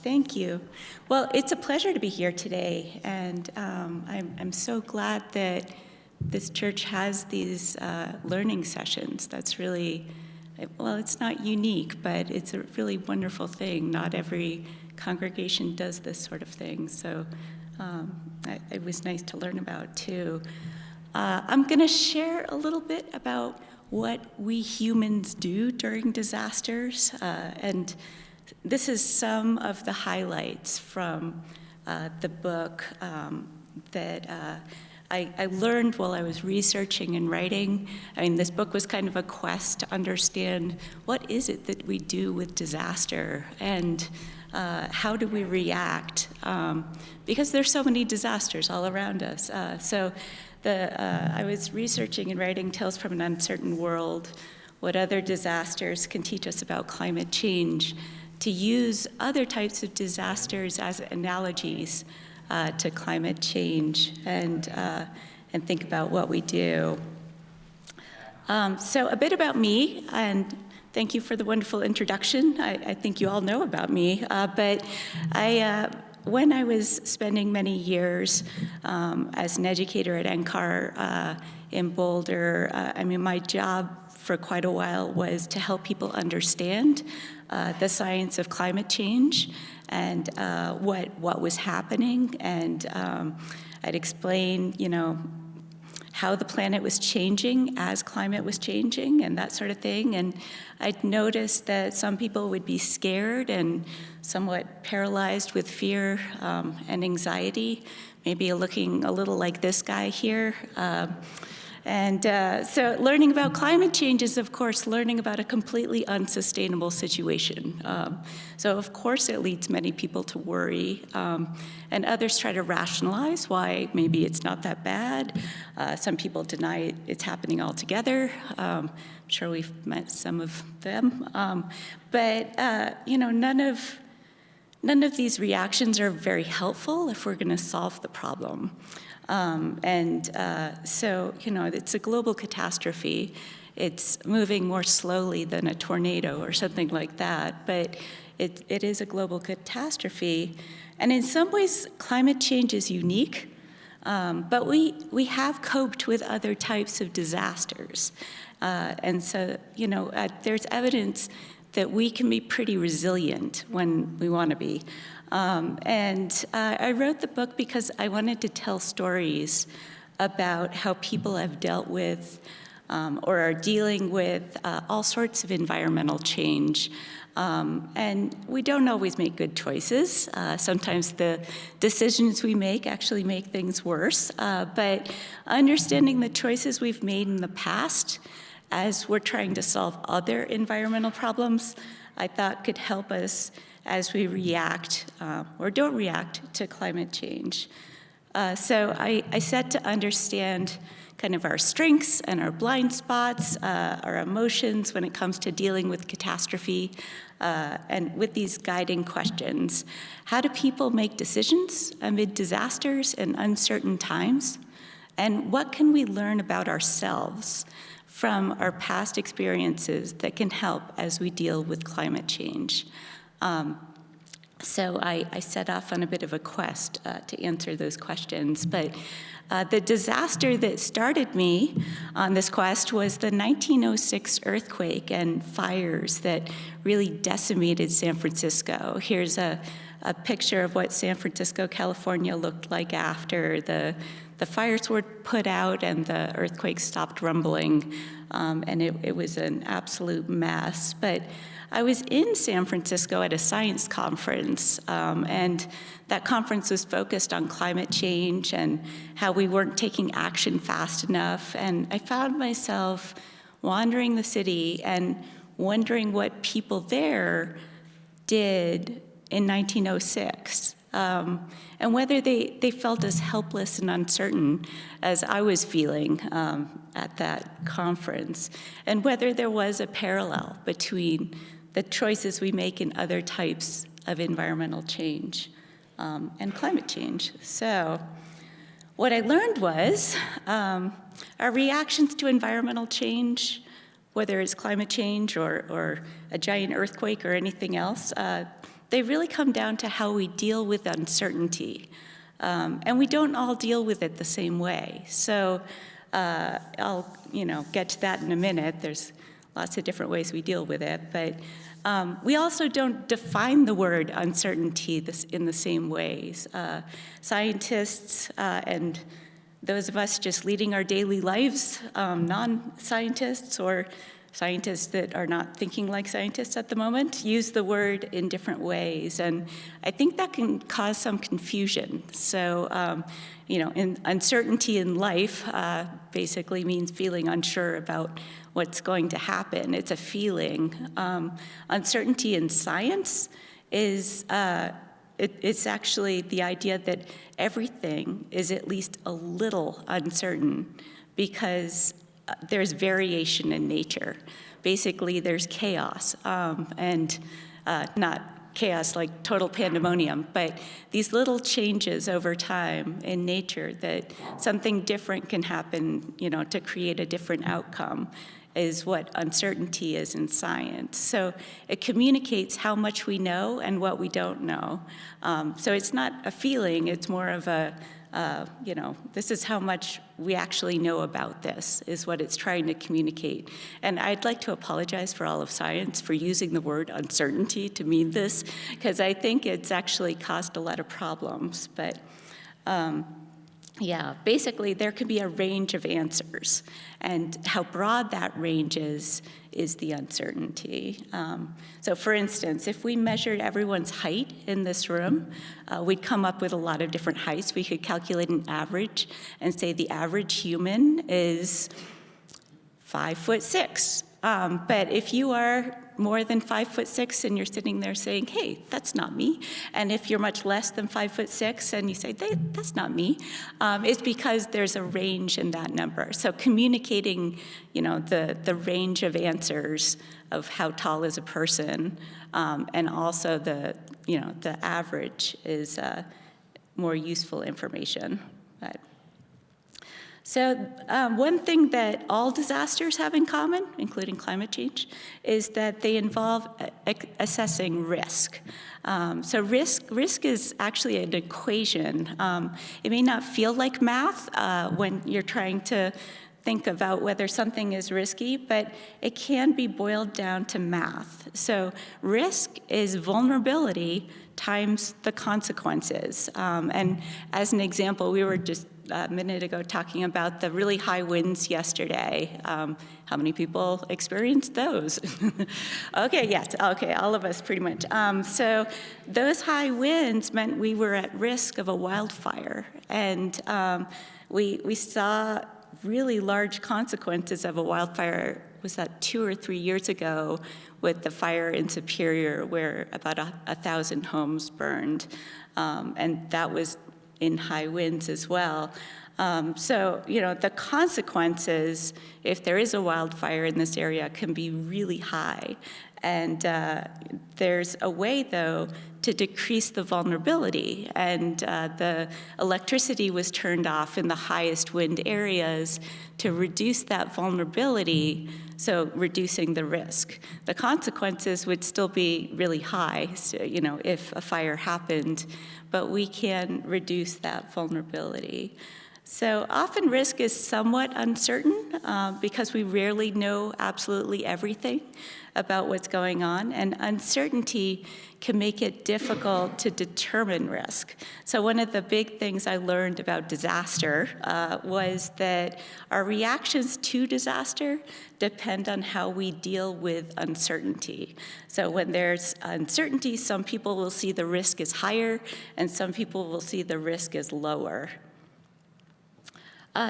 Thank you. Well, it's a pleasure to be here today, and I'm so glad that this church has these learning sessions. That's really, well, it's not unique, but it's a really wonderful thing. Not every congregation does this sort of thing, so it was nice to learn about, too. I'm going to share a little bit about what we humans do during disasters, and this is some of the highlights from the book that I learned while I was researching and writing. I mean, this book was kind of a quest to understand what is it that we do with disaster and how do we react, because there's so many disasters all around us. I was researching and writing Tales from an Uncertain World, what other disasters can teach us about climate change, to use other types of disasters as analogies to climate change and think about what we do. So a bit about me, and thank you for the wonderful introduction. I think you all know about me, but when I was spending many years as an educator at NCAR in Boulder, my job for quite a while was to help people understand the science of climate change and what was happening, and I'd explain, how the planet was changing as climate was changing and that sort of thing. And I'd noticed that some people would be scared and somewhat paralyzed with fear and anxiety, maybe looking a little like this guy here. So learning about climate change is, of course, learning about a completely unsustainable situation. So, of course, it leads many people to worry, and others try to rationalize why maybe it's not that bad. Some people deny it's happening altogether. I'm sure we've met some of them. But none of these reactions are very helpful if we're going to solve the problem. So it's a global catastrophe. It's moving more slowly than a tornado or something like that, but it is a global catastrophe. And in some ways, climate change is unique, but we have coped with other types of disasters. There's evidence that we can be pretty resilient when we want to be. I wrote the book because I wanted to tell stories about how people have dealt with or are dealing with all sorts of environmental change. And we don't always make good choices. Sometimes the decisions we make actually make things worse. But understanding the choices we've made in the past as we're trying to solve other environmental problems, I thought could help us as we react or don't react to climate change. So I set to understand kind of our strengths and our blind spots, our emotions when it comes to dealing with catastrophe, and with these guiding questions. How do people make decisions amid disasters and uncertain times? And what can we learn about ourselves from our past experiences that can help as we deal with climate change? So I set off on a bit of a quest to answer those questions. But the disaster that started me on this quest was the 1906 earthquake and fires that really decimated San Francisco. Here's a picture of what San Francisco, California looked like after the fires were put out and the earthquake stopped rumbling. And it was an absolute mess. But I was in San Francisco at a science conference, and that conference was focused on climate change and how we weren't taking action fast enough. And I found myself wandering the city and wondering what people there did in 1906, and whether they felt as helpless and uncertain as I was feeling at that conference, and whether there was a parallel between the choices we make in other types of environmental change and climate change. So what I learned was our reactions to environmental change, whether it's climate change or a giant earthquake or anything else, they really come down to how we deal with uncertainty. And we don't all deal with it the same way. So I'll get to that in a minute. There's lots of different ways we deal with it. But we also don't define the word uncertainty in the same ways. Scientists and those of us just leading our daily lives, non-scientists or scientists that are not thinking like scientists at the moment, use the word in different ways. And I think that can cause some confusion. So, uncertainty in life basically means feeling unsure about what's going to happen. It's a feeling. Uncertainty in science is it's actually the idea that everything is at least a little uncertain because there's variation in nature. Basically, there's chaos, and not chaos like total pandemonium, but these little changes over time in nature that something different can happen, to create a different outcome is what uncertainty is in science. So it communicates how much we know and what we don't know. So it's not a feeling, it's more of a, this is how much we actually know about this, is what it's trying to communicate. And I'd like to apologize for all of science for using the word uncertainty to mean this, because I think it's actually caused a lot of problems. But basically there can be a range of answers, and how broad that range is the uncertainty. So for instance, if we measured everyone's height in this room, we'd come up with a lot of different heights. We could calculate an average and say the average human is 5'6". But if you are more than 5'6" and you're sitting there saying, hey, that's not me, and if you're much less than 5'6" and you say, that's not me, it's because there's a range in that number. So communicating, the range of answers of how tall is a person, and also the average is more useful information. So one thing that all disasters have in common, including climate change, is that they involve assessing risk. So risk is actually an equation. It may not feel like math when you're trying to think about whether something is risky, but it can be boiled down to math. So risk is vulnerability times the consequences. And as an example, we were just a minute ago talking about the really high winds yesterday. How many people experienced those? Okay, yes, okay, all of us pretty much. So those high winds meant we were at risk of a wildfire. And we saw really large consequences of a wildfire. Was that 2 or 3 years ago with the fire in Superior where about 1,000 homes burned. And that was in high winds as well. So, the consequences, if there is a wildfire in this area, can be really high. And there's a way, though, to decrease the vulnerability. And the electricity was turned off in the highest wind areas to reduce that vulnerability, so reducing the risk. The consequences would still be really high, so, if a fire happened, but we can reduce that vulnerability. So often risk is somewhat uncertain because we rarely know absolutely everything about what's going on, and uncertainty can make it difficult to determine risk. So one of the big things I learned about disaster was that our reactions to disaster depend on how we deal with uncertainty. So when there's uncertainty, some people will see the risk as higher, and some people will see the risk as lower.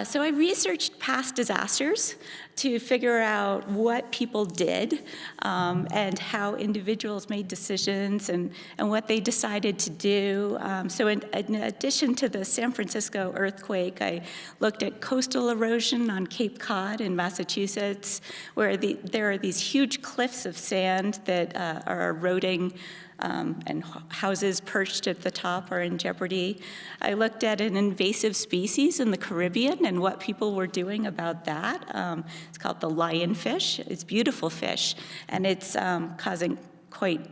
So I researched past disasters to figure out what people did and how individuals made decisions and what they decided to do. So in addition to the San Francisco earthquake, I looked at coastal erosion on Cape Cod in Massachusetts, where there are these huge cliffs of sand that are eroding and houses perched at the top are in jeopardy. I looked at an invasive species in the Caribbean and what people were doing about that. It's called the lionfish. It's a beautiful fish, and it's causing quite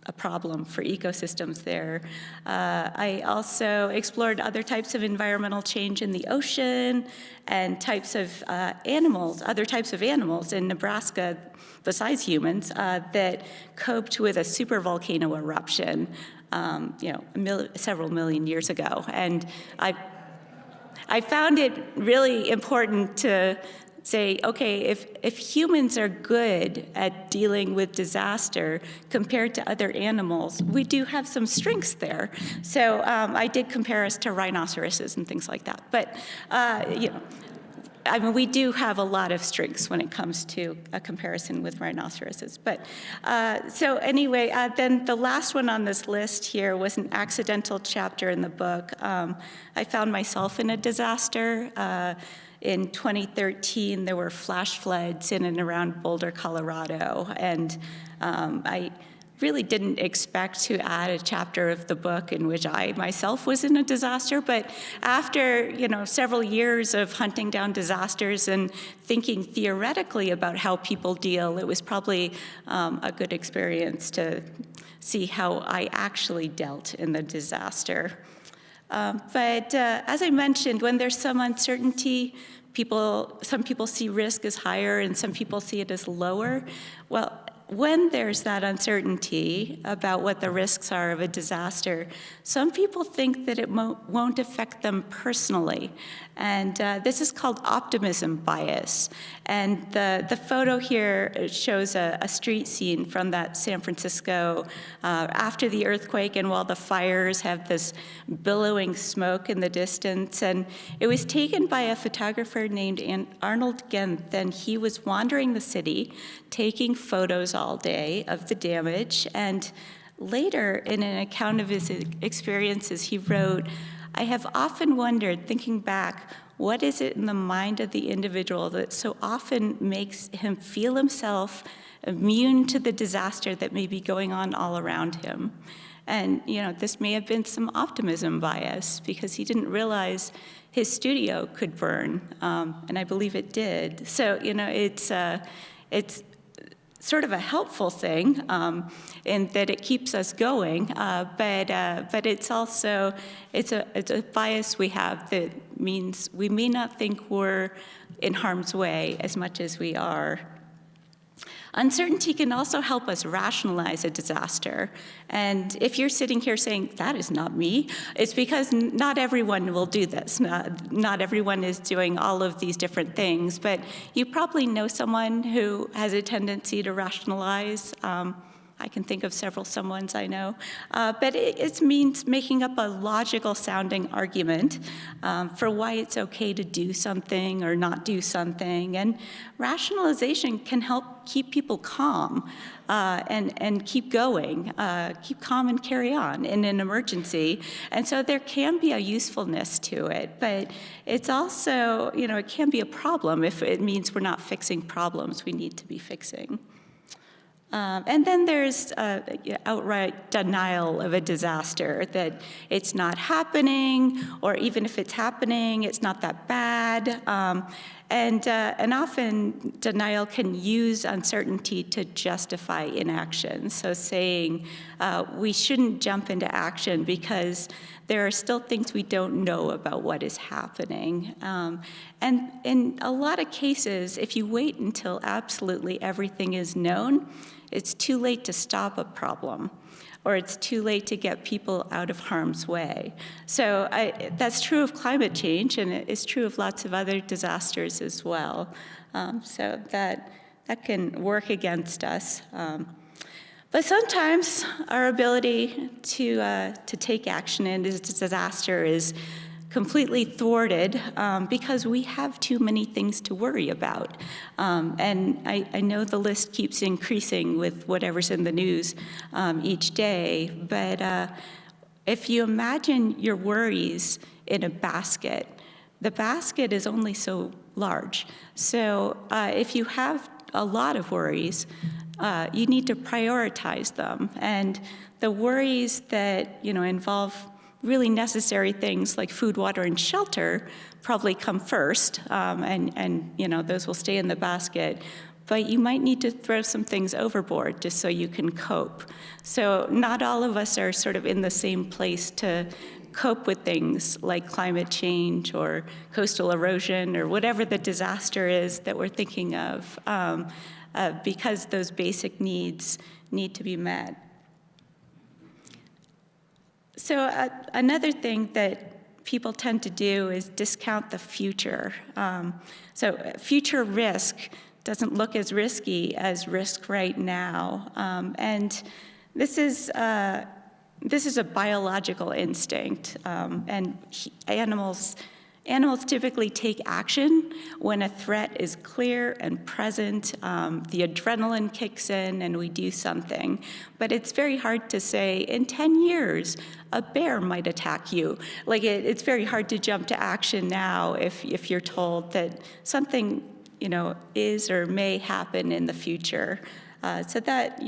a problem for ecosystems there. I also explored other types of environmental change in the ocean and types of other types of animals in Nebraska, besides humans, that coped with a supervolcano eruption, several million years ago. And I found it really important to say, okay, if humans are good at dealing with disaster compared to other animals, we do have some strengths there. So I did compare us to rhinoceroses and things like that. But we do have a lot of strengths when it comes to a comparison with rhinoceroses. But so anyway, then the last one on this list here was an accidental chapter in the book. I found myself in a disaster. In 2013, there were flash floods in and around Boulder, Colorado, and I really didn't expect to add a chapter of the book in which I myself was in a disaster, but after several years of hunting down disasters and thinking theoretically about how people deal, it was probably a good experience to see how I actually dealt in the disaster. But as I mentioned, when there's some uncertainty, some people see risk as higher and some people see it as lower. Well, when there's that uncertainty about what the risks are of a disaster, some people think that it won't affect them personally. And this is called optimism bias. And the photo here shows a street scene from that San Francisco after the earthquake and while the fires have this billowing smoke in the distance. And it was taken by a photographer named Arnold Genth, and he was wandering the city, taking photos all day of the damage. And later, in an account of his experiences, he wrote, "I have often wondered, thinking back, what is it in the mind of the individual that so often makes him feel himself immune to the disaster that may be going on all around him?" And, this may have been some optimism bias because he didn't realize his studio could burn, and I believe it did. So, it's sort of a helpful thing in that it keeps us going, but it's also it's a bias we have that means we may not think we're in harm's way as much as we are. Uncertainty can also help us rationalize a disaster. And if you're sitting here saying, that is not me, it's because not everyone will do this. Not everyone is doing all of these different things, but you probably know someone who has a tendency to rationalize. I can think of several someones I know. But it means making up a logical sounding argument for why it's okay to do something or not do something. And rationalization can help keep people calm and keep going, keep calm and carry on in an emergency. And so there can be a usefulness to it, but it's also, it can be a problem if it means we're not fixing problems we need to be fixing. And then there's outright denial of a disaster, that it's not happening, or even if it's happening, it's not that bad. And often denial can use uncertainty to justify inaction. So saying we shouldn't jump into action because there are still things we don't know about what is happening. And in a lot of cases, if you wait until absolutely everything is known, it's too late to stop a problem, or it's too late to get people out of harm's way. So that's true of climate change, and it's true of lots of other disasters as well. So that can work against us. But sometimes our ability to take action in a disaster is completely thwarted because we have too many things to worry about. And I know the list keeps increasing with whatever's in the news each day, but if you imagine your worries in a basket, the basket is only so large. So if you have a lot of worries, you need to prioritize them. And the worries that involve really necessary things like food, water, and shelter probably come first, and those will stay in the basket. but you might need to throw some things overboard just so you can cope. So not all of us are sort of in the same place to cope with things like climate change or coastal erosion or whatever the disaster is that we're thinking of, because those basic needs need to be met. So another thing that people tend to do is discount the future. So future risk doesn't look as risky as risk right now. And this is a biological instinct, and animals typically take action when a threat is clear and present. The adrenaline kicks in and we do something. But it's very hard to say, in 10 years, a bear might attack you. Like it's very hard to jump to action now if you're told that something, is or may happen in the future. So that,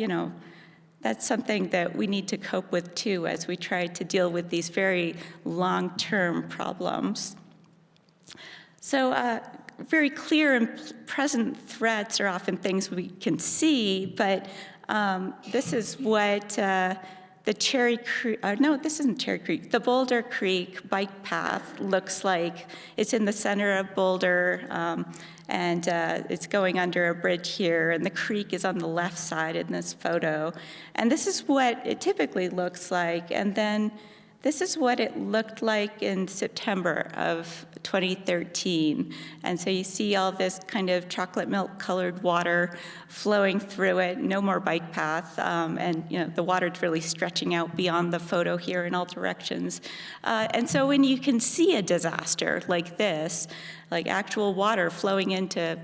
that's something that we need to cope with too as we try to deal with these very long-term problems. So very clear and present threats are often things we can see, but this is what the Cherry Creek, no, this isn't Cherry Creek, the Boulder Creek bike path looks like. It's in the center of Boulder, and it's going under a bridge here, and the creek is on the left side in this photo. And this is what it typically looks like, and then this is what it looked like in September of 2013. And so you see all this kind of chocolate milk colored water flowing through it, no more bike path, and the water's really stretching out beyond the photo here in all directions. And so when you can see a disaster like this, like actual water flowing into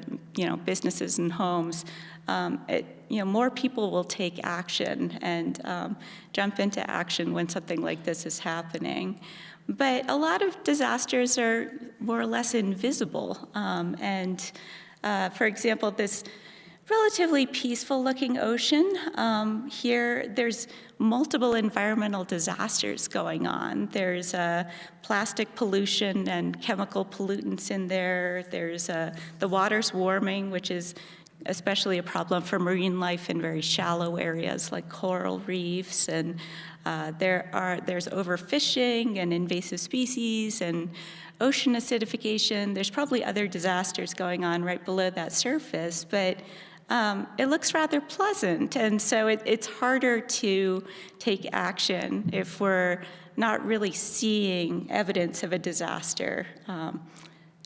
businesses and homes, more people will take action and jump into action when something like this is happening. But a lot of disasters are more or less invisible. For example, this relatively peaceful-looking ocean, here there's multiple environmental disasters going on. There's plastic pollution and chemical pollutants in there. There's the water's warming, which is especially a problem for marine life in very shallow areas like coral reefs, and there's overfishing and invasive species and ocean acidification. There's probably other disasters going on right below that surface, but it looks rather pleasant, and so it's harder to take action if we're not really seeing evidence of a disaster.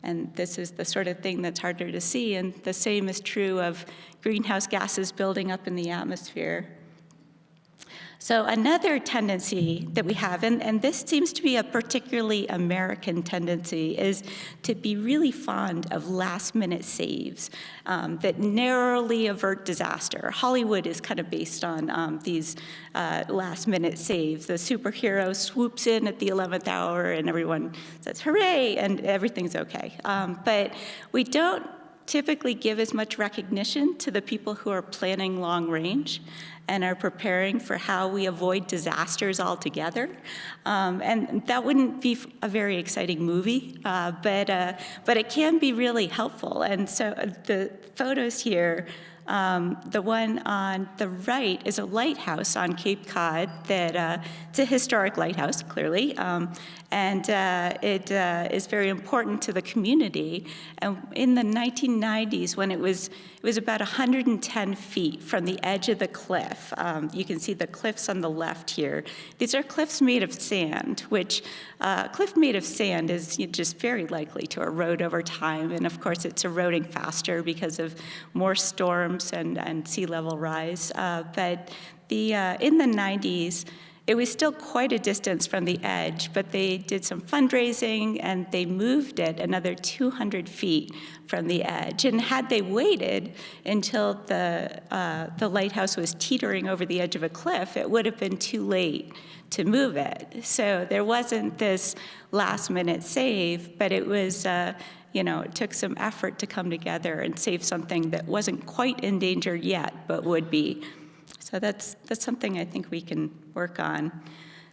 And this is the sort of thing that's harder to see, and the same is true of greenhouse gases building up in the atmosphere. So another tendency that we have, and this seems to be a particularly American tendency, is to be really fond of last-minute saves that narrowly avert disaster. Hollywood is kind of based on these last-minute saves. The superhero swoops in at the 11th hour, and everyone says, hooray, and everything's okay. But we don't typically give as much recognition to the people who are planning long range and are preparing for how we avoid disasters altogether. And that wouldn't be a very exciting movie, but it can be really helpful. And so the photos here, the one on the right is a lighthouse on Cape Cod that it's a historic lighthouse, clearly, and it is very important to the community. And in the 1990s, when it was about 110 feet from the edge of the cliff. You can see the cliffs on the left here. These are cliffs made of sand, which a cliff made of sand is just very likely to erode over time. And of course, it's eroding faster because of more storms and sea level rise. But in the 90s, it was still quite a distance from the edge, but they did some fundraising and they moved it another 200 feet from the edge. And had they waited until the lighthouse was teetering over the edge of a cliff, it would have been too late to move it. So there wasn't this last-minute save, but it was, it took some effort to come together and save something that wasn't quite endangered yet, but would be. So that's something I think we can work on.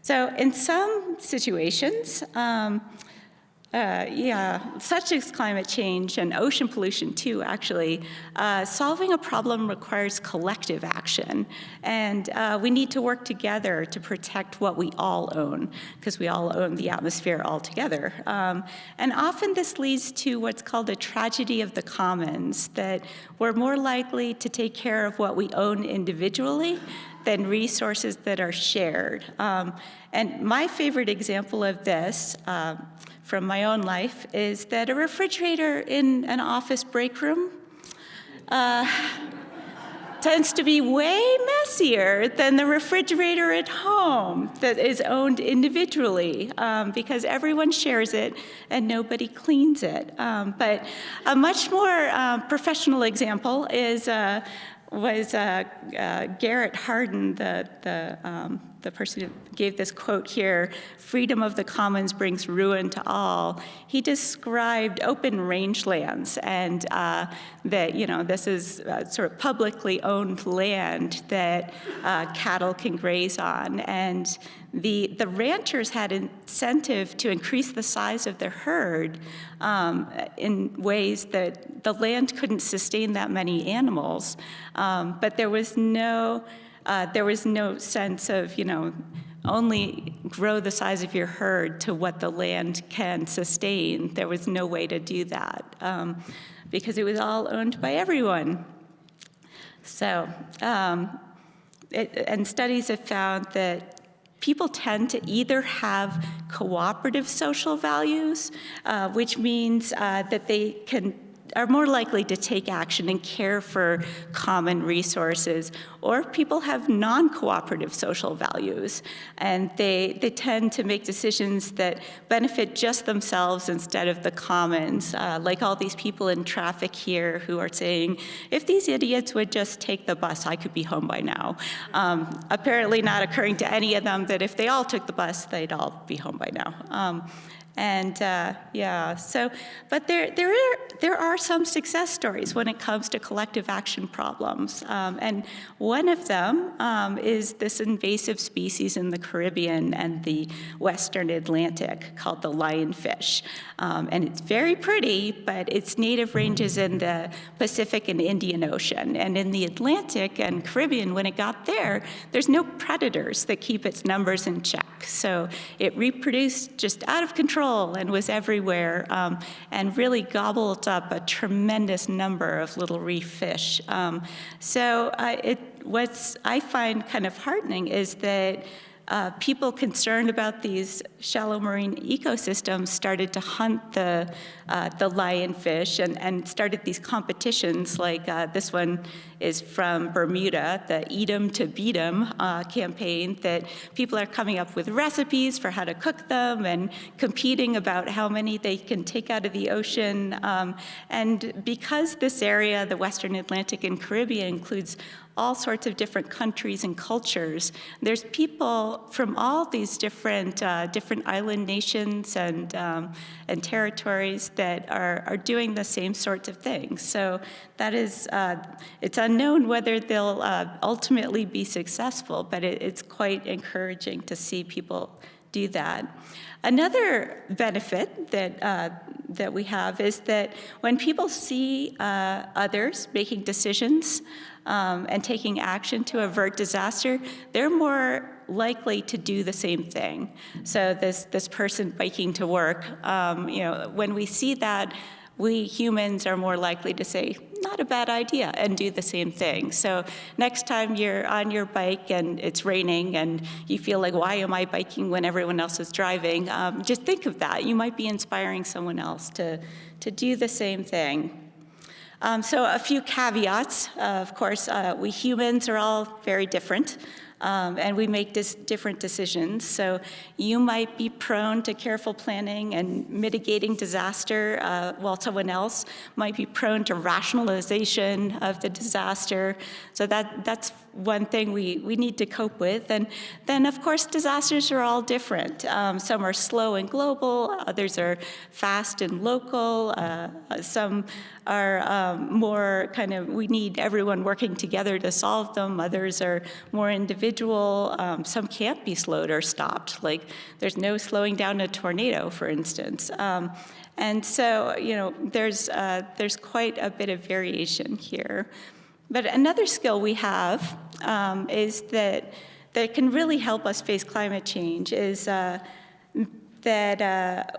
So in some situations, Yeah, such as climate change and ocean pollution too, actually, solving a problem requires collective action. And we need to work together to protect what we all own, because we all own the atmosphere all together. And often this leads to what's called a tragedy of the commons, that we're more likely to take care of what we own individually than resources that are shared. And my favorite example of this from my own life is that a refrigerator in an office break room tends to be way messier than the refrigerator at home that is owned individually, because everyone shares it and nobody cleans it. But a much more professional example was Garrett Hardin, the person who gave this quote here, "Freedom of the commons brings ruin to all." He described open rangelands, and that, this is sort of publicly owned land that cattle can graze on. And the ranchers had incentive to increase the size of their herd in ways that the land couldn't sustain that many animals. But there was no sense of, only grow the size of your herd to what the land can sustain. There was no way to do that because it was all owned by everyone. So, and studies have found that people tend to either have cooperative social values, which means that they are more likely to take action and care for common resources, or people have non-cooperative social values, and they tend to make decisions that benefit just themselves instead of the commons, like all these people in traffic here who are saying, if these idiots would just take the bus, I could be home by now. Apparently not occurring to any of them that if they all took the bus, they'd all be home by now. But there are some success stories when it comes to collective action problems. And one of them is this invasive species in the Caribbean and the Western Atlantic called the lionfish. And it's very pretty, but its native ranges in the Pacific and Indian Ocean. And in the Atlantic and Caribbean, when it got there, there's no predators that keep its numbers in check. So it reproduced just out of control and was everywhere, and really gobbled up a tremendous number of little reef fish. What I find kind of heartening is that people concerned about these shallow marine ecosystems started to hunt the lionfish and started these competitions, like this one is from Bermuda, the Eat 'em to Beat 'em campaign, that people are coming up with recipes for how to cook them and competing about how many they can take out of the ocean. And because this area, the Western Atlantic and Caribbean, includes all sorts of different countries and cultures, there's people from all these different island nations and territories that are doing the same sorts of things. So that is, it's unknown whether they'll ultimately be successful, but it's quite encouraging to see people do that. Another benefit that we have is that when people see others making decisions and taking action to avert disaster, they're more likely to do the same thing. So this person biking to work, when we see that, we humans are more likely to say, not a bad idea, and do the same thing. So next time you're on your bike and it's raining and you feel like, why am I biking when everyone else is driving? Just think of that. You might be inspiring someone else to do the same thing. So a few caveats. Of course, we humans are all very different. And we make different decisions. So you might be prone to careful planning and mitigating disaster, while someone else might be prone to rationalization of the disaster. So that's one thing we need to cope with. And then, of course, disasters are all different. Some are slow and global, others are fast and local, some are more kind of, we need everyone working together to solve them, others are more individual. individual, some can't be slowed or stopped. Like there's no slowing down a tornado, for instance. And so, there's quite a bit of variation here. But another skill we have is that can really help us face climate change is that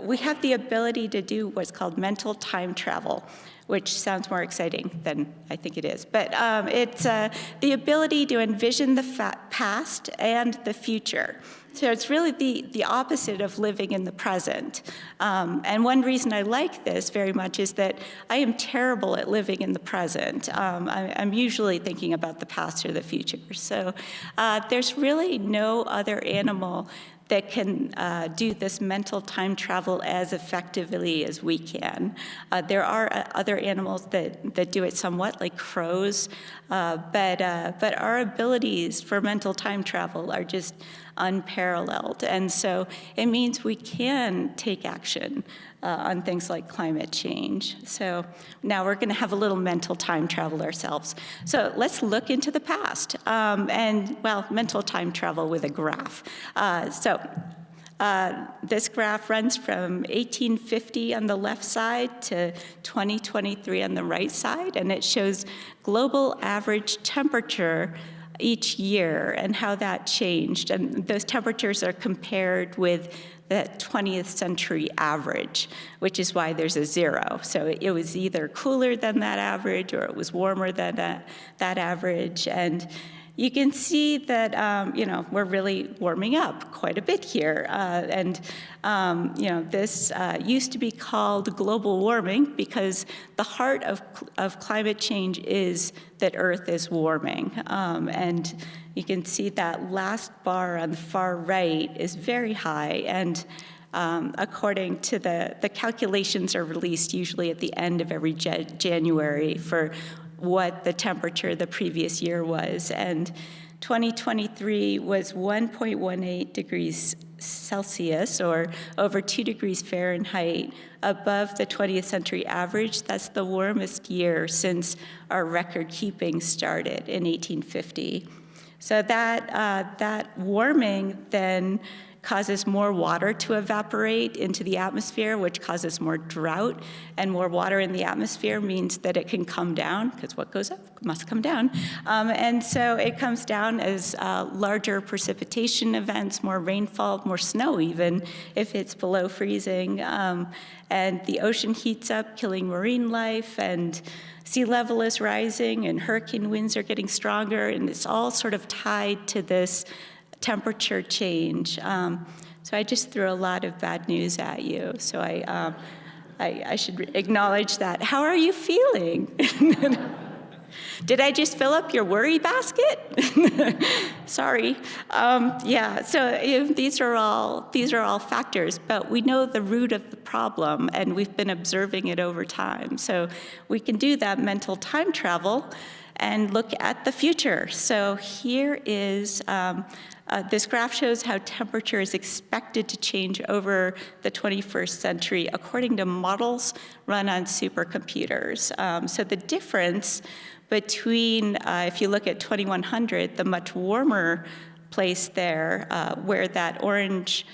we have the ability to do what's called mental time travel, which sounds more exciting than I think it is. But it's the ability to envision the past and the future. So it's really the opposite of living in the present. And one reason I like this very much is that I am terrible at living in the present. I'm usually thinking about the past or the future. So there's really no other animal that can do this mental time travel as effectively as we can. There are other animals that do it somewhat, like crows, but our abilities for mental time travel are just unparalleled. And so it means we can take action on things like climate change. So now we're going to have a little mental time travel ourselves. So let's look into the past, mental time travel with a graph. This graph runs from 1850 on the left side to 2023 on the right side, and it shows global average temperature each year and how that changed. And those temperatures are compared with the 20th century average, which is why there's a 0. So it was either cooler than that average or it was warmer than that average. And you can see that, we're really warming up quite a bit here. This used to be called global warming because the heart of climate change is that Earth is warming. And you can see that last bar on the far right is very high. And according to the calculations are released usually at the end of every January for what the temperature the previous year was. And 2023 was 1.18 degrees Celsius, or over 2 degrees Fahrenheit, above the 20th century average. That's the warmest year since our record keeping started in 1850. So that warming then causes more water to evaporate into the atmosphere, which causes more drought. And more water in the atmosphere means that it can come down, because what goes up must come down. And so it comes down as larger precipitation events, more rainfall, more snow even, if it's below freezing. And the ocean heats up, killing marine life, and sea level is rising, and hurricane winds are getting stronger, and it's all sort of tied to this temperature change. So I just threw a lot of bad news at you. So I should acknowledge that. How are you feeling? Did I just fill up your worry basket? Sorry. So these are all factors, but we know the root of the problem, and we've been observing it over time. So we can do that mental time travel and look at the future. So here is this graph shows how temperature is expected to change over the 21st century according to models run on supercomputers. So the difference between, if you look at 2100, the much warmer place there, where that orange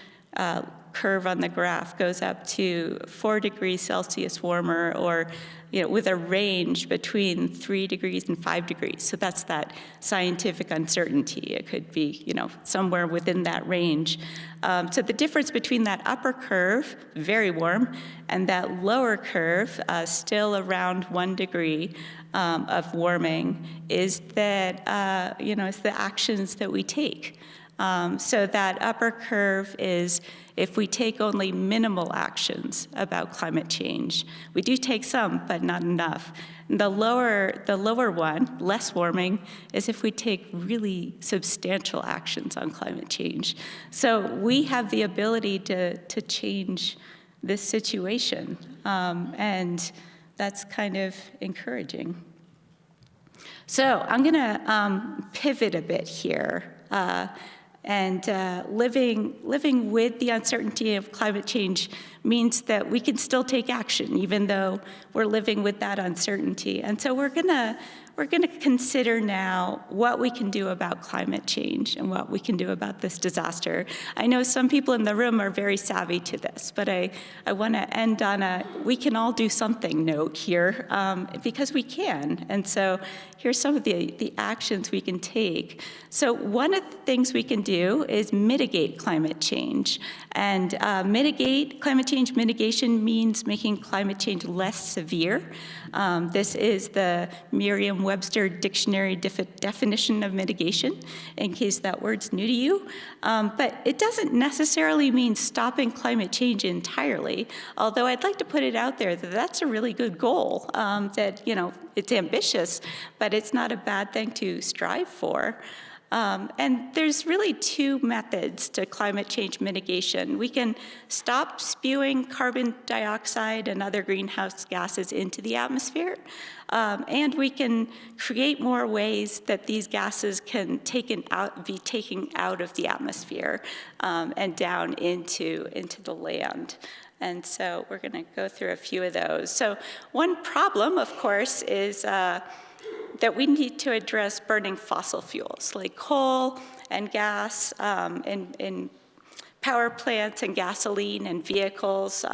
curve on the graph goes up to 4 degrees Celsius warmer, or with a range between 3 degrees and 5 degrees. So that's that scientific uncertainty. It could be, somewhere within that range. So the difference between that upper curve, very warm, and that lower curve, still around 1 degree of warming, is that, it's the actions that we take. So that upper curve is if we take only minimal actions about climate change. We do take some, but not enough. And the lower one, less warming, is if we take really substantial actions on climate change. So we have the ability to change this situation, and that's kind of encouraging. So I'm going to pivot a bit here. And living with the uncertainty of climate change means that we can still take action, even though we're living with that uncertainty. And so we're gonna consider now what we can do about climate change and what we can do about this disaster. I know some people in the room are very savvy to this, but I want to end on a we can all do something note here, because we can. And so here's some of the actions we can take. So one of the things we can do is mitigate climate change. And climate change mitigation means making climate change less severe. This is the Merriam-Webster dictionary definition of mitigation, in case that word's new to you. But it doesn't necessarily mean stopping climate change entirely, although I'd like to put it out there that that's a really good goal, that, it's ambitious, but it's not a bad thing to strive for. And there's really two methods to climate change mitigation. We can stop spewing carbon dioxide and other greenhouse gases into the atmosphere, and we can create more ways that these gases can be taken out of the atmosphere and down into the land. And so we're going to go through a few of those. So one problem, of course, is that we need to address burning fossil fuels like coal and gas in power plants and gasoline and vehicles.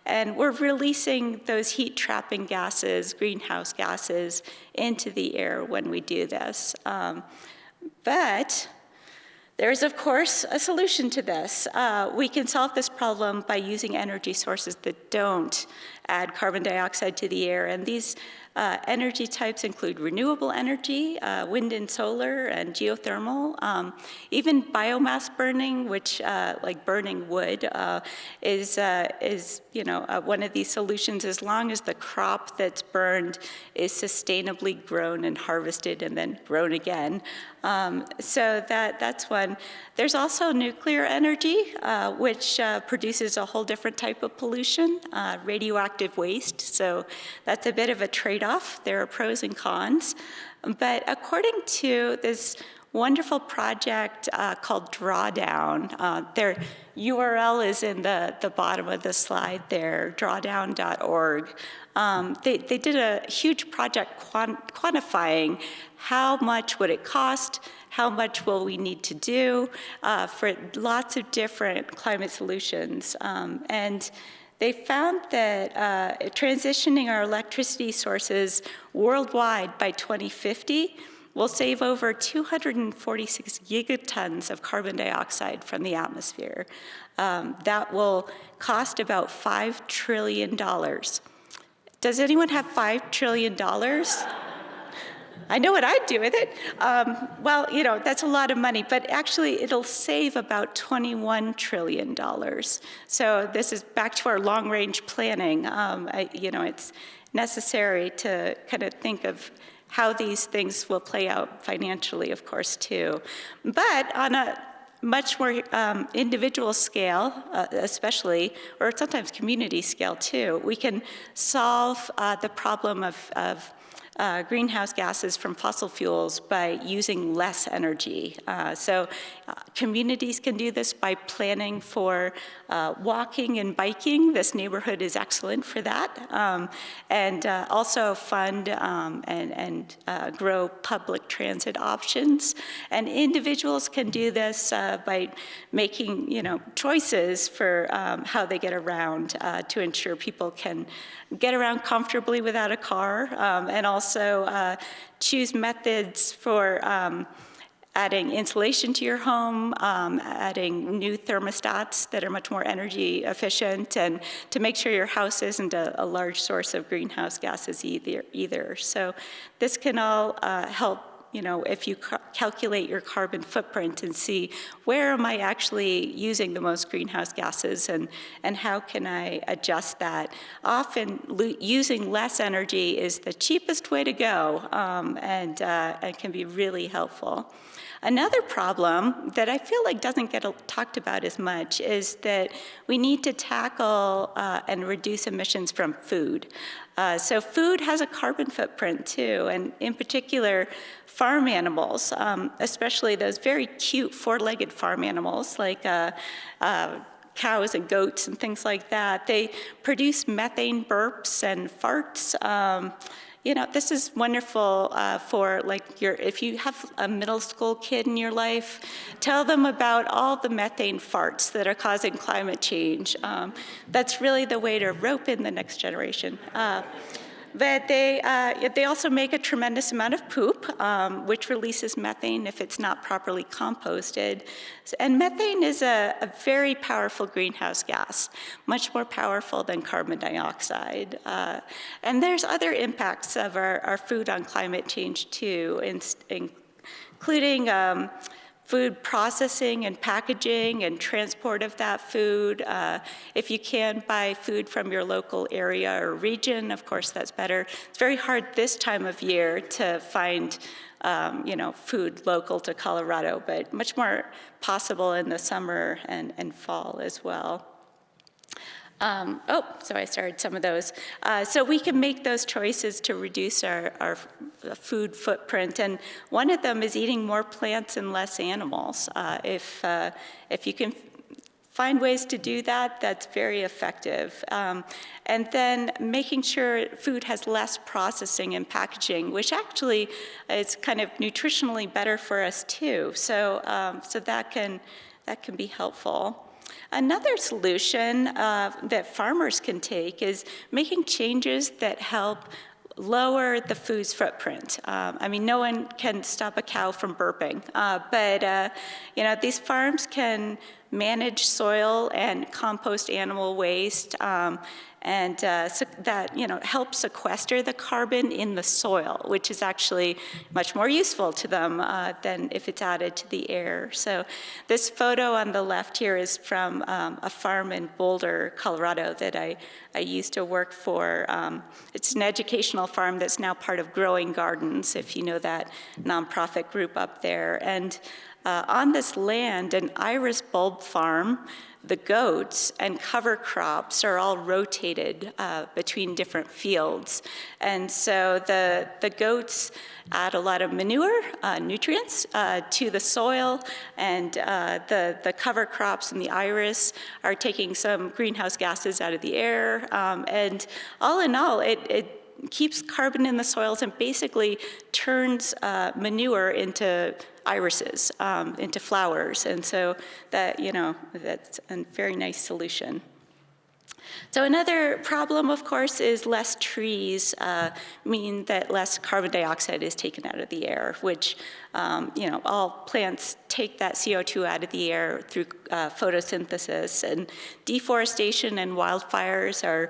And we're releasing those heat-trapping gases, greenhouse gases, into the air when we do this. But there's, of course, a solution to this. We can solve this problem by using energy sources that don't add carbon dioxide to the air. And these energy types include renewable energy, wind and solar, and geothermal. Even biomass burning, which, like burning wood, is one of these solutions, as long as the crop that's burned is sustainably grown and harvested and then grown again. So that's one. There's also nuclear energy, which produces a whole different type of pollution, radioactive waste. So that's a bit of a trade-off. There are pros and cons. But according to this wonderful project called Drawdown, their URL is in the bottom of the slide there, drawdown.org. They did a huge project quantifying how much would it cost, how much will we need to do for lots of different climate solutions. And they found that transitioning our electricity sources worldwide by 2050 will save over 246 gigatons of carbon dioxide from the atmosphere. That will cost about $5 trillion. Does anyone have $5 trillion? I know what I'd do with it. Well, that's a lot of money, but actually it'll save about $21 trillion. So this is back to our long-range planning. It's necessary to kind of think of how these things will play out financially, of course, too. But on a much more individual scale, especially, or sometimes community scale too, we can solve the problem of greenhouse gases from fossil fuels by using less energy. So communities can do this by planning for walking and biking. This neighborhood is excellent for that. And also fund and grow public transit options. And individuals can do this by making choices for how they get around to ensure people can get around comfortably without a car, and also choose methods for adding insulation to your home, adding new thermostats that are much more energy efficient, and to make sure your house isn't a large source of greenhouse gases either. So this can all help, if you calculate your carbon footprint and see where am I actually using the most greenhouse gases and how can I adjust that. Often using less energy is the cheapest way to go and can be really helpful. Another problem that I feel like doesn't get talked about as much is that we need to tackle and reduce emissions from food. So food has a carbon footprint too, and in particular, farm animals, especially those very cute four-legged farm animals like cows and goats and things like that. They produce methane burps and farts. You know, this is wonderful for like if you have a middle school kid in your life, tell them about all the methane farts that are causing climate change. That's really the way to rope in the next generation. But they also make a tremendous amount of poop, which releases methane if it's not properly composted. And methane is a very powerful greenhouse gas, much more powerful than carbon dioxide. And there's other impacts of our food on climate change too, including food processing and packaging and transport of that food. If you can buy food from your local area or region, of course, that's better. It's very hard this time of year to find you know, food local to Colorado, but much more possible in the summer and fall as well. So I started some of those. So we can make those choices to reduce our food footprint, and one of them is eating more plants and less animals. If you can find ways to do that, that's very effective. And then making sure food has less processing and packaging, which actually is kind of nutritionally better for us too. So that can be helpful. Another solution that farmers can take is making changes that help lower the food's footprint. I mean, no one can stop a cow from burping, but you know, these farms can manage soil and compost animal waste, and so that, you know, helps sequester the carbon in the soil, which is actually much more useful to them than if it's added to the air. So this photo on the left here is from a farm in Boulder, Colorado that I used to work for. It's an educational farm that's now part of Growing Gardens, if you know that nonprofit group up there. And on this land, an iris bulb farm, the goats and cover crops are all rotated between different fields. And so the goats add a lot of manure, nutrients to the soil, and the cover crops and the iris are taking some greenhouse gases out of the air. And all in all, it keeps carbon in the soils and basically turns manure into irises, into flowers. And so that, you know, that's a very nice solution. So another problem, of course, is less trees mean that less carbon dioxide is taken out of the air, which, you know, all plants take that CO2 out of the air through photosynthesis, and deforestation and wildfires are,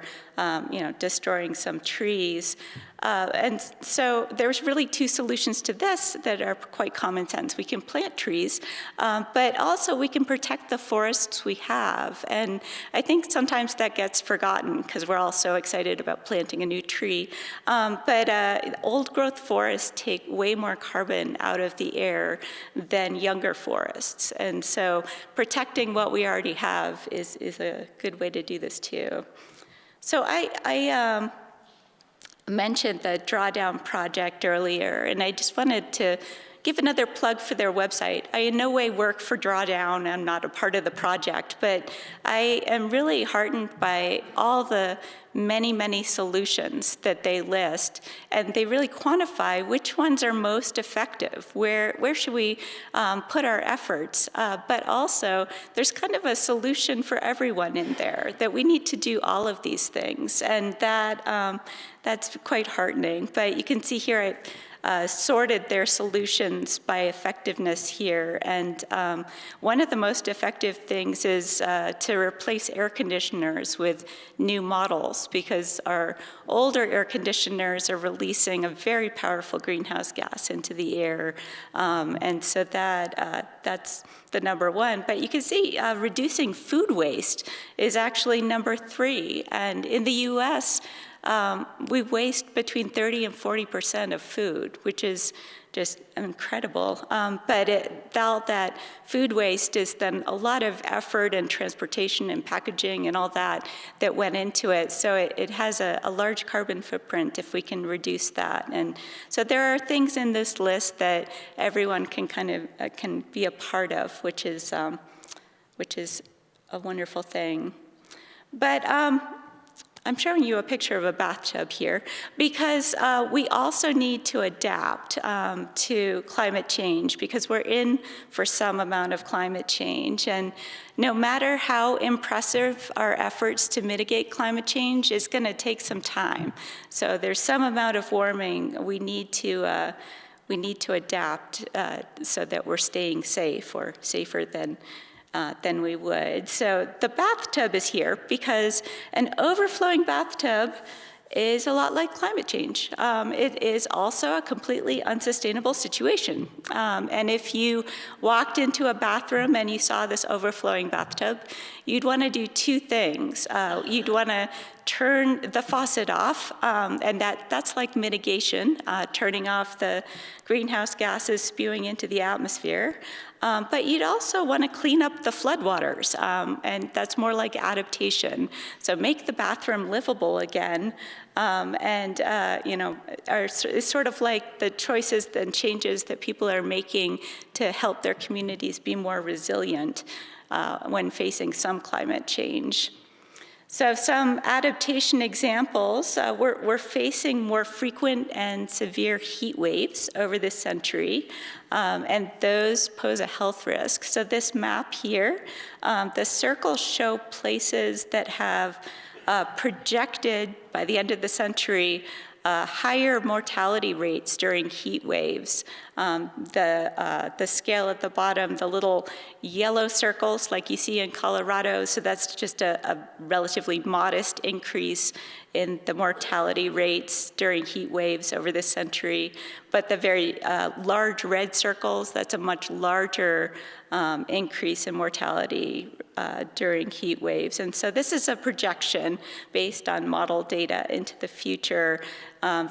you know, destroying some trees. And so there's really two solutions to this that are quite common sense. We can plant trees, but also we can protect the forests we have. And I think sometimes that gets forgotten because we're all so excited about planting a new tree. But old growth forests take way more carbon out of the air than younger forests. And so protecting what we already have is a good way to do this too. So I mentioned the Drawdown project earlier, and I just wanted to give another plug for their website. I in no way work for Drawdown. I'm not a part of the project, but I am really heartened by all the many solutions that they list, and they really quantify which ones are most effective, where should we put our efforts, but also there's kind of a solution for everyone in there, that we need to do all of these things, and that's quite heartening. But you can see here it sorted their solutions by effectiveness here. And one of the most effective things is to replace air conditioners with new models, because our older air conditioners are releasing a very powerful greenhouse gas into the air. And so that's the number one. But you can see reducing food waste is actually number 3. And in the US, we waste between 30% and 40% of food, which is just incredible. But all that food waste is then a lot of effort and transportation and packaging and all that went into it. So it has a large carbon footprint if we can reduce that. And so there are things in this list that everyone can kind of can be a part of, which is a wonderful thing. But I'm showing you a picture of a bathtub here because we also need to adapt to climate change because we're in for some amount of climate change. And no matter how impressive our efforts to mitigate climate change, it's going to take some time. So there's some amount of warming we need to adapt so that we're staying safe or safer than we would. So the bathtub is here because an overflowing bathtub is a lot like climate change. It is also a completely unsustainable situation. And if you walked into a bathroom and you saw this overflowing bathtub, you'd want to do two things. You'd want to turn the faucet off, and that's like mitigation, turning off the greenhouse gases spewing into the atmosphere. But you'd also want to clean up the floodwaters, and that's more like adaptation. So make the bathroom livable again, it's sort of like the choices and changes that people are making to help their communities be more resilient when facing some climate change. So some adaptation examples, we're facing more frequent and severe heat waves over this century, and those pose a health risk. So this map here, the circles show places that have projected by the end of the century higher mortality rates during heat waves. The scale at the bottom, the little yellow circles like you see in Colorado, so that's just a relatively modest increase in the mortality rates during heat waves over this century. But the very large red circles, that's a much larger increase in mortality during heat waves. And so this is a projection based on model data into the future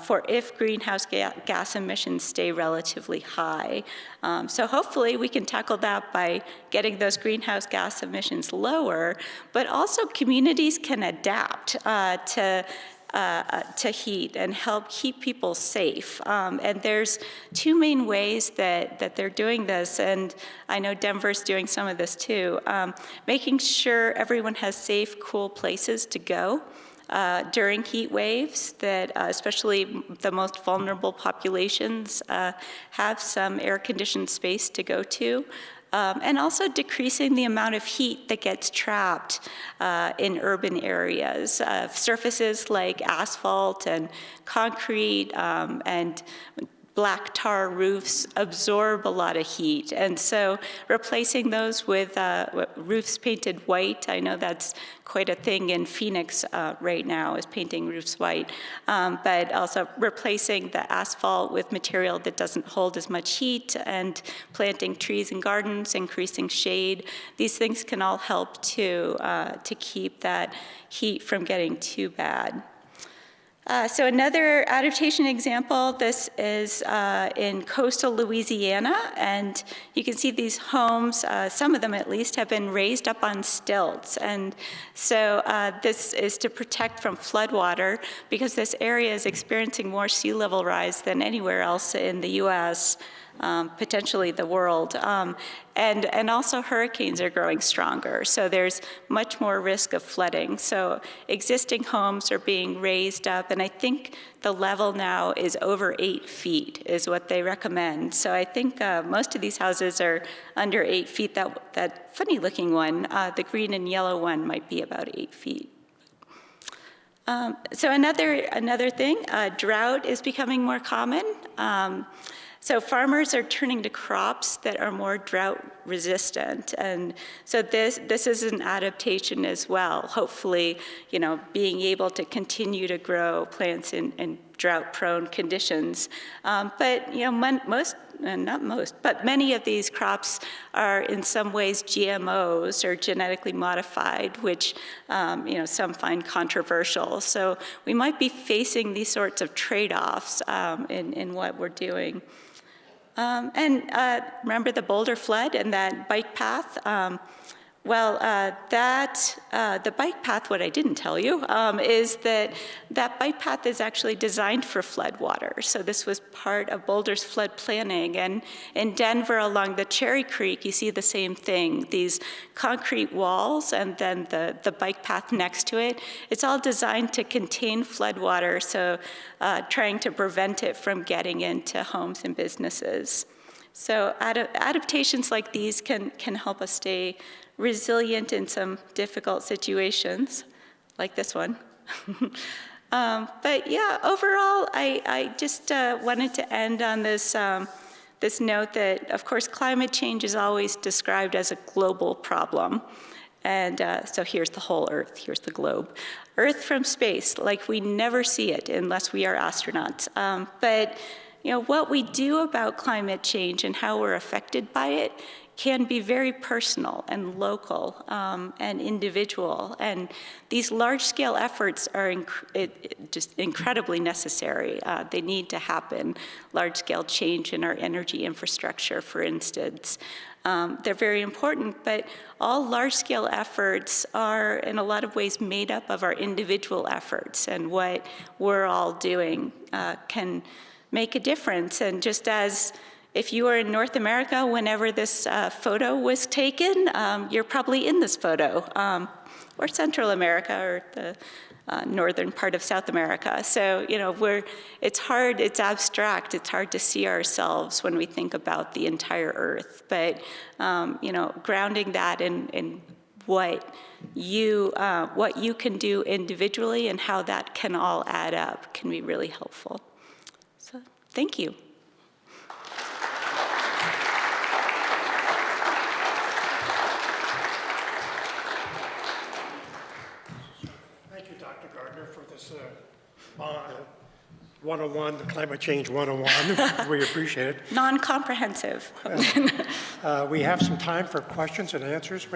for if greenhouse gas emissions stay relatively high. So hopefully we can tackle that by getting those greenhouse gas emissions lower, but also communities can adapt to heat and help keep people safe. And there's two main ways that they're doing this, and I know Denver's doing some of this too. Making sure everyone has safe, cool places to go during heat waves, that especially the most vulnerable populations have some air-conditioned space to go to. And also decreasing the amount of heat that gets trapped in urban areas. Surfaces like asphalt and concrete and black tar roofs absorb a lot of heat. And so replacing those with roofs painted white, I know that's quite a thing in Phoenix right now, is painting roofs white, but also replacing the asphalt with material that doesn't hold as much heat, and planting trees and gardens, increasing shade. These things can all help to keep that heat from getting too bad. So another adaptation example, this is in coastal Louisiana, and you can see these homes, some of them at least, have been raised up on stilts. And so this is to protect from floodwater because this area is experiencing more sea level rise than anywhere else in the US. Potentially the world. And also hurricanes are growing stronger, so there's much more risk of flooding. So existing homes are being raised up, and I think the level now is over 8 feet is what they recommend. So I think most of these houses are under 8 feet. That funny looking one, the green and yellow one, might be about 8 feet. So another thing, drought is becoming more common. So farmers are turning to crops that are more drought resistant. And so this is an adaptation as well. Hopefully, being able to continue to grow plants in drought-prone conditions. But many of these crops are in some ways GMOs or genetically modified, which some find controversial. So we might be facing these sorts of trade-offs in what we're doing. Remember the Boulder flood and that bike path? Well, the bike path, what I didn't tell you, is that bike path is actually designed for floodwater. So this was part of Boulder's flood planning. And in Denver, along the Cherry Creek, you see the same thing, these concrete walls and then the bike path next to it. It's all designed to contain floodwater, so trying to prevent it from getting into homes and businesses. So adaptations like these can help us stay resilient in some difficult situations, like this one. But yeah, overall, I just wanted to end on this, this note that, of course, climate change is always described as a global problem. And so here's the whole Earth, here's the globe. Earth from space, like we never see it unless we are astronauts. But you know, what we do about climate change and how we're affected by it can be very personal and local and individual. And these large-scale efforts are just incredibly necessary. They need to happen. Large-scale change in our energy infrastructure, for instance. They're very important, but all large-scale efforts are, in a lot of ways, made up of our individual efforts, and what we're all doing can make a difference. And just as if you were in North America whenever this photo was taken, you're probably in this photo, or Central America, or the northern part of South America. So, you know, it's hard, it's abstract, it's hard to see ourselves when we think about the entire Earth. But, you know, grounding that in what you can do individually and how that can all add up can be really helpful. So, thank you. For this 101, the Climate Change 101. We appreciate it. Non-comprehensive. We have some time for questions and answers.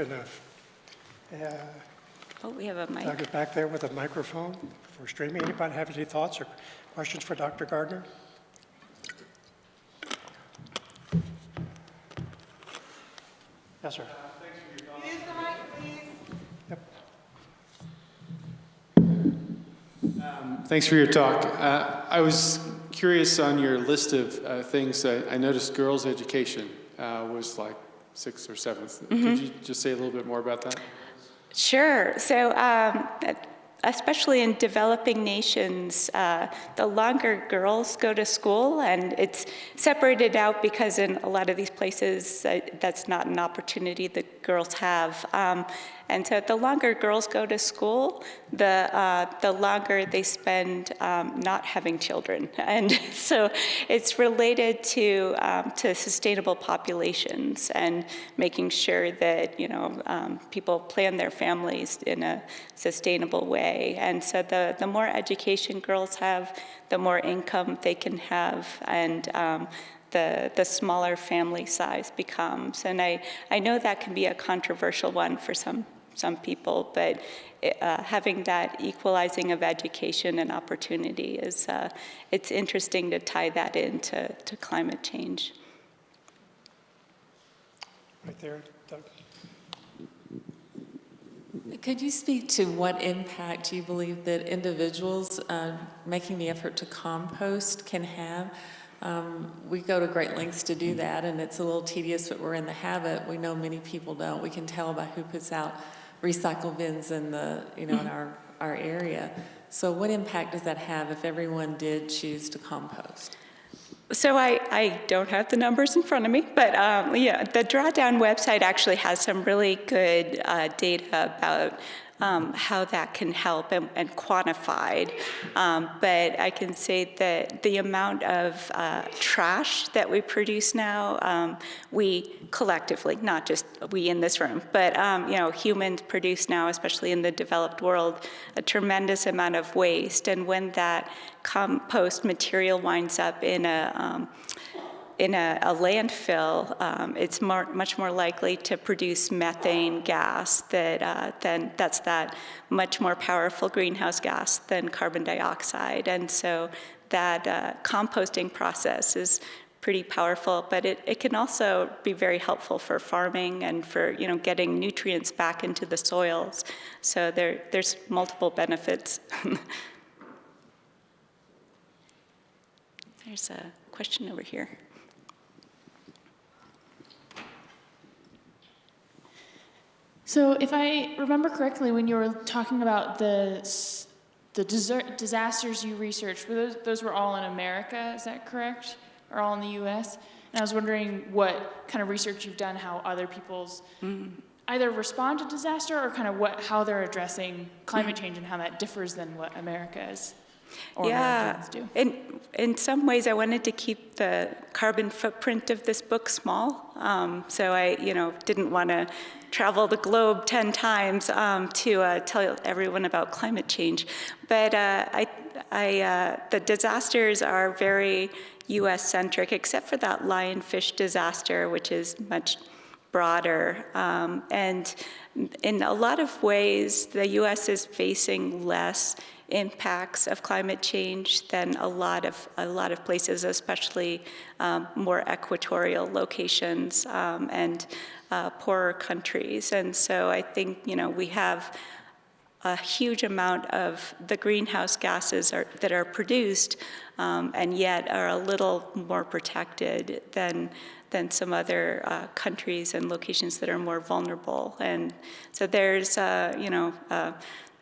Oh, we have a mic. I'll get back there with a microphone for streaming. Anybody have any thoughts or questions for Dr. Gardner? Yes, sir. Use the mic, please. Yep. Thanks for your talk. I was curious on your list of things. I noticed girls' education was like 6th or 7th. Could you just say a little bit more about that? Sure. So especially in developing nations, the longer girls go to school, and it's separated out because in a lot of these places, that's not an opportunity that girls have. And so the longer girls go to school, the longer they spend not having children. And so it's related to sustainable populations and making sure that, you know, people plan their families in a sustainable way. And so the more education girls have, the more income they can have, and the smaller family size becomes. And I know that can be a controversial one for some people, but having that equalizing of education and opportunity is, it's interesting to tie that into climate change. Right there, Doug. Could you speak to what impact you believe that individuals making the effort to compost can have? We go to great lengths to do that, and it's a little tedious, but we're in the habit. We know many people don't. We can tell by who puts out recycle bins in the, you know, in our area. So what impact does that have if everyone did choose to compost? So I don't have the numbers in front of me, but yeah, the Drawdown website actually has some really good data about how that can help and quantified. But I can say that the amount of trash that we produce now, we collectively, not just we in this room, but you know, humans produce now, especially in the developed world, a tremendous amount of waste. And when that compost material winds up in a landfill, it's much more likely to produce methane gas that's that much more powerful greenhouse gas than carbon dioxide. And so that composting process is pretty powerful, but it can also be very helpful for farming and for getting nutrients back into the soils. So there's multiple benefits. There's a question over here. So if I remember correctly, when you were talking about the disasters you researched, those were all in America, is that correct? Or all in the US? And I was wondering what kind of research you've done, how other people's either respond to disaster or kind of how they're addressing climate change and how that differs than what America is. Or Americans do. In some ways, I wanted to keep the carbon footprint of this book small. So I, didn't want to travel the globe 10 times to tell everyone about climate change. But the disasters are very U.S.-centric, except for that lionfish disaster, which is much broader. And in a lot of ways, the U.S. is facing less impacts of climate change than a lot of places, especially more equatorial locations and poorer countries. And so I think we have a huge amount of the greenhouse gases that are produced, and yet are a little more protected than some other countries and locations that are more vulnerable. And so there's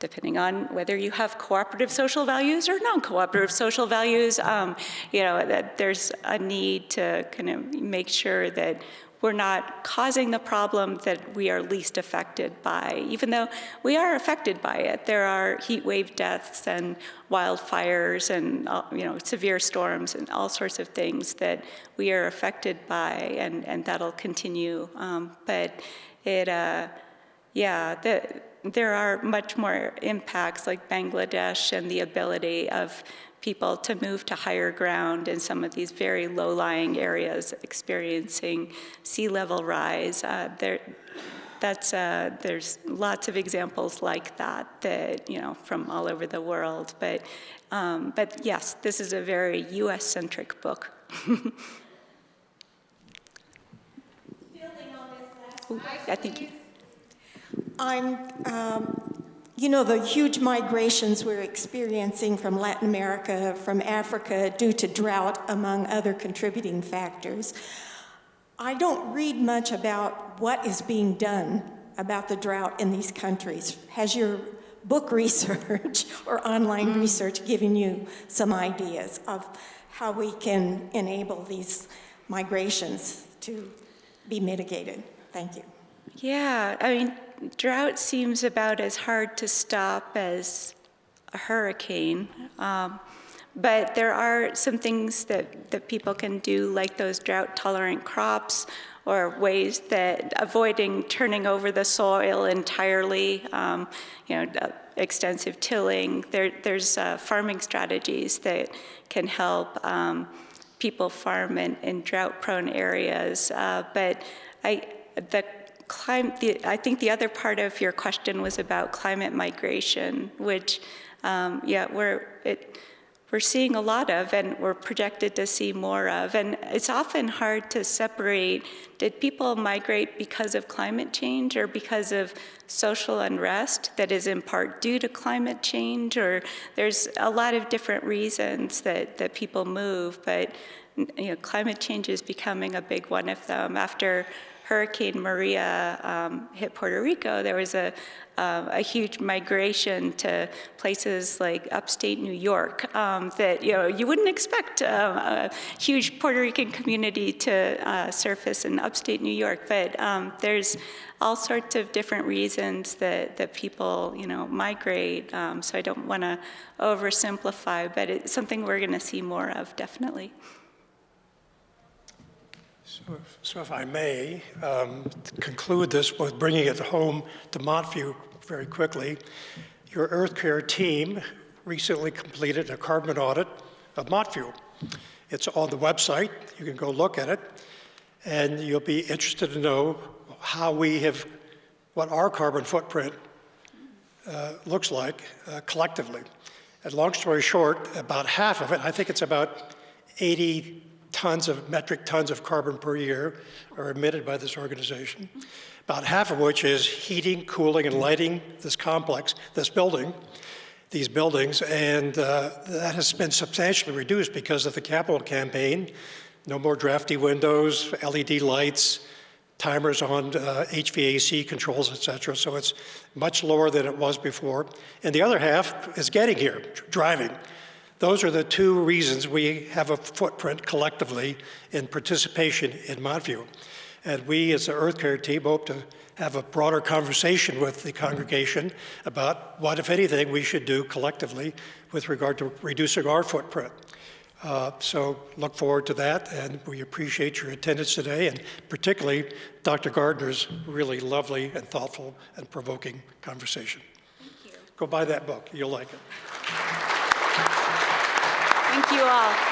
depending on whether you have cooperative social values or non-cooperative social values, that there's a need to kind of make sure that we're not causing the problem that we are least affected by, even though we are affected by it. There are heat wave deaths and wildfires and severe storms and all sorts of things that we are affected by, and that'll continue. But there are much more impacts like Bangladesh and the ability of people to move to higher ground in some of these very low-lying areas experiencing sea level rise. There's lots of examples like that from all over the world. But yes, this is a very U.S.-centric book. Building on this last I think you. the huge migrations we're experiencing from Latin America, from Africa, due to drought, among other contributing factors. I don't read much about what is being done about the drought in these countries. Has your book research or online research given you some ideas of how we can enable these migrations to be mitigated? Thank you. Yeah, drought seems about as hard to stop as a hurricane. But there are some things that people can do, like those drought-tolerant crops, or ways that avoiding turning over the soil entirely, extensive tilling. There's farming strategies that can help people farm in drought-prone areas. But I think the other part of your question was about climate migration, which, we're seeing a lot of, and we're projected to see more of. And it's often hard to separate, did people migrate because of climate change or because of social unrest that is in part due to climate change? Or there's a lot of different reasons that people move, but climate change is becoming a big one of them. After Hurricane Maria hit Puerto Rico, there was a huge migration to places like upstate New York that you wouldn't expect a huge Puerto Rican community to surface in upstate New York. But there's all sorts of different reasons that people migrate. So I don't want to oversimplify, but it's something we're going to see more of, definitely. So if I may conclude this with bringing it home to Montview very quickly, your Earth Care team recently completed a carbon audit of Montview. It's on the website. You can go look at it, and you'll be interested to know how what our carbon footprint looks like collectively. And long story short, about half of it, I think it's about 80 metric tons of carbon per year are emitted by this organization, about half of which is heating, cooling, and lighting this complex, these buildings, and that has been substantially reduced because of the capital campaign. No more drafty windows, LED lights, timers on HVAC controls, et cetera. So it's much lower than it was before. And the other half is getting here, driving. Those are the two reasons we have a footprint collectively in participation in Montview. And we, as the Earth Care team, hope to have a broader conversation with the congregation about what, if anything, we should do collectively with regard to reducing our footprint. So look forward to that, and we appreciate your attendance today, and particularly Dr. Gardner's really lovely and thoughtful and provoking conversation. Thank you. Go buy that book. You'll like it. Thank you all.